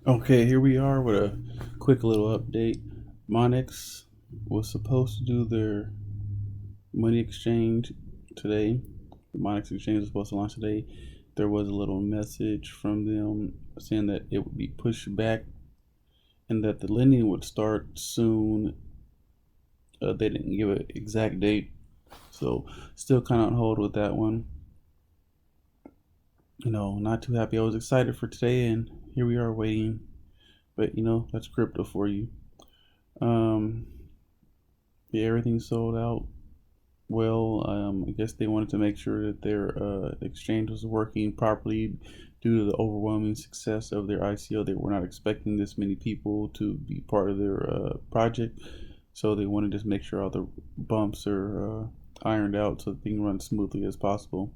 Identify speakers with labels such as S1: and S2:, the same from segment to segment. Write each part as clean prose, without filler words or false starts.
S1: Okay, here we are with a quick little update. Monyx was supposed to do their money exchange today. The Monyx exchange was supposed to launch today. There was a little message from them saying that it would be pushed back and that the lending would start soon. They didn't give an exact date, so still kind of on hold with that one. Not too happy. I was excited for today, and here we are waiting. But that's crypto for you. Um, yeah, everything's sold out. Well, I guess they wanted to make sure that their exchange was working properly due to the overwhelming success of their ICO. They were not expecting this many people to be part of their project, so they wanted to just make sure all the bumps are ironed out so the thing runs smoothly as possible,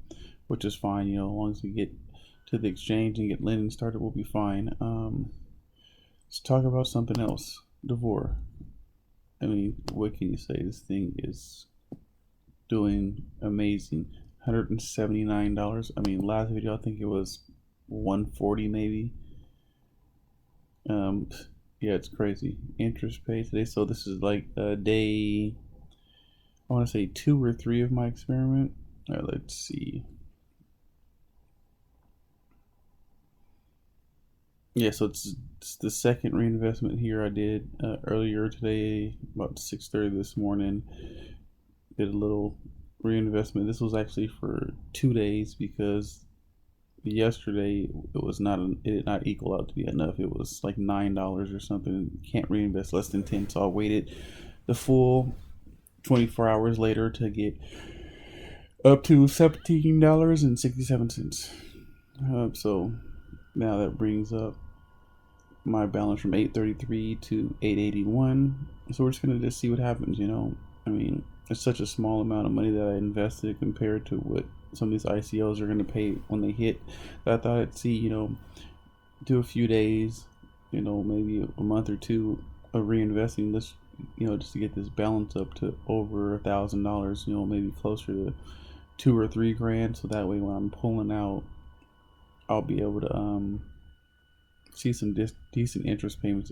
S1: which is fine. As long as we get to the exchange and get lending started, we'll be fine. Let's talk about something else. Davor. I mean, what can you say? This thing is doing amazing. $179. I mean, last video I think it was 140 maybe. Um, yeah, it's crazy. Interest paid today, so this is like day. I want to say 2 or 3 of my experiment. All right, let's see. Yeah, so it's the second reinvestment here I did earlier today, about 6:30 this morning. Did a little reinvestment. This was actually for 2 days because yesterday it did not equal out to be enough. It was like $9 or something. Can't reinvest less than 10, so I waited the full 24 hours later to get up to $17.67. So now that brings up my balance from 833 to 881. So we're just gonna just see what happens. I mean, it's such a small amount of money that I invested compared to what some of these ICOs are gonna pay when they hit. That I thought I'd see, do a few days, maybe a month or two of reinvesting this, just to get this balance up to over $1,000. Maybe closer to 2 or 3 grand. So that way, when I'm pulling out, I'll be able to see some decent interest payments.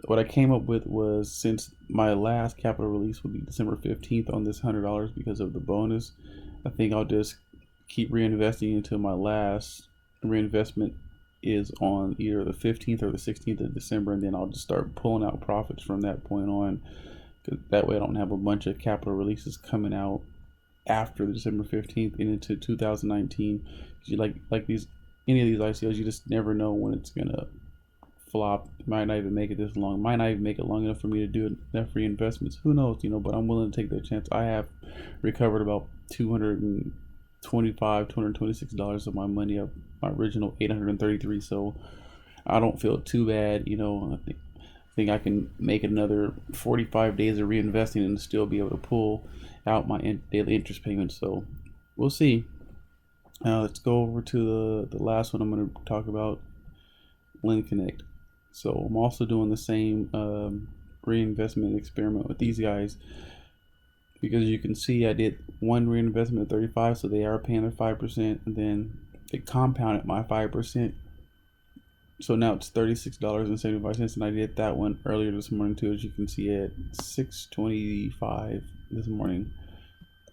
S1: What I came up with was, since my last capital release will be December 15th on this $100 because of the bonus, I think I'll just keep reinvesting until my last reinvestment is on either the 15th or the 16th of December, and then I'll just start pulling out profits from that point on. Cause that way I don't have a bunch of capital releases coming out after December 15th and into 2019. You like these any of these ICOs, you just never know when it's gonna flop. It might not even make it this long. It might not even make it long enough for me to do enough reinvestments. Who knows? But I'm willing to take that chance. I have recovered about $226 of my money of my original 833. So I don't feel too bad. I think I can make another 45 days of reinvesting and still be able to pull out my daily interest payments. So we'll see. Let's go over to the last one I'm going to talk about, Lend Connect. So I'm also doing the same reinvestment experiment with these guys, because you can see I did one reinvestment at 35, so they are paying their 5%, and then they compounded my 5%. So now it's $36.75, and I did that one earlier this morning too, as you can see at 6:25 this morning.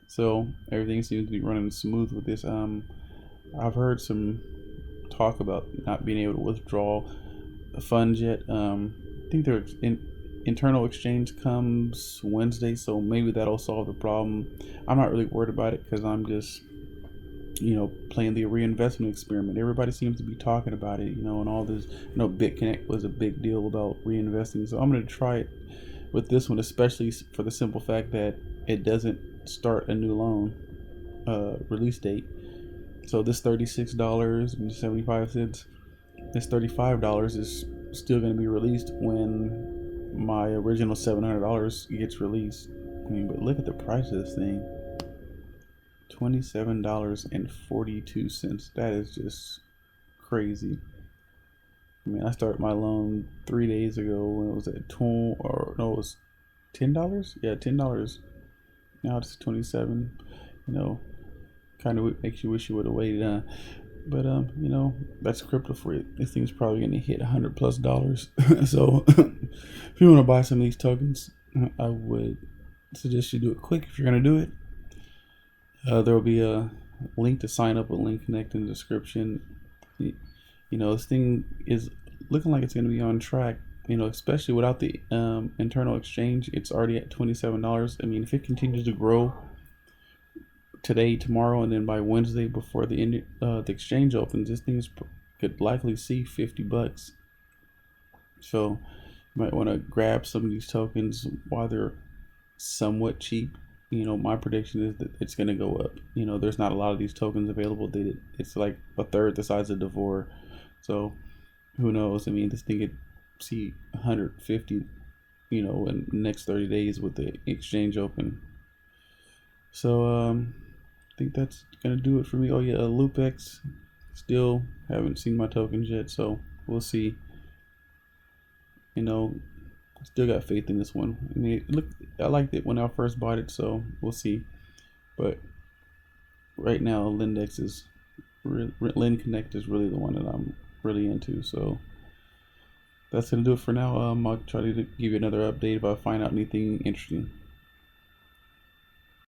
S1: So everything seems to be running smooth with this. I've heard some talk about not being able to withdraw the funds yet. I think their internal exchange comes Wednesday, so maybe that'll solve the problem. I'm not really worried about it because I'm just playing the reinvestment experiment. Everybody seems to be talking about it, and all this. BitConnect was a big deal about reinvesting, so I'm going to try it with this one, especially for the simple fact that it doesn't start a new loan release date. So this $36.75, this $35 is still going to be released when my original $700 gets released. I mean, but look at the price of this thing. $27.42. That is just crazy. I mean, I started my loan 3 days ago when it was at it was $10. Yeah, $10. Now it's 27. Kind of makes you wish you would have waited. But you know, that's crypto for you. This thing's probably gonna hit $100+. So if you want to buy some of these tokens, I would suggest you do it quick if you're gonna do it. There will be a link to sign up with Link Connect in the description. You know, this thing is looking like it's gonna be on track. You know, especially without the internal exchange, it's already at $27. I mean, if it continues to grow today, tomorrow, and then by Wednesday before the exchange opens, this thing could likely see $50. So you might want to grab some of these tokens while they're somewhat cheap. You know, my prediction is that it's going to go up. You know, there's not a lot of these tokens available. It's like a third the size of davor. So who knows? I mean, this thing could see 150, you know, in the next 30 days with the exchange open. So I think that's gonna do it for me. Oh yeah, LoopX, still haven't seen my tokens yet, so we'll see. You know, still got faith in this one. I mean, look, I liked it when I first bought it, so we'll see. But right now, Lindex is Lin Connect is really the one that I'm really into. So that's gonna do it for now. I'll try to give you another update if I find out anything interesting.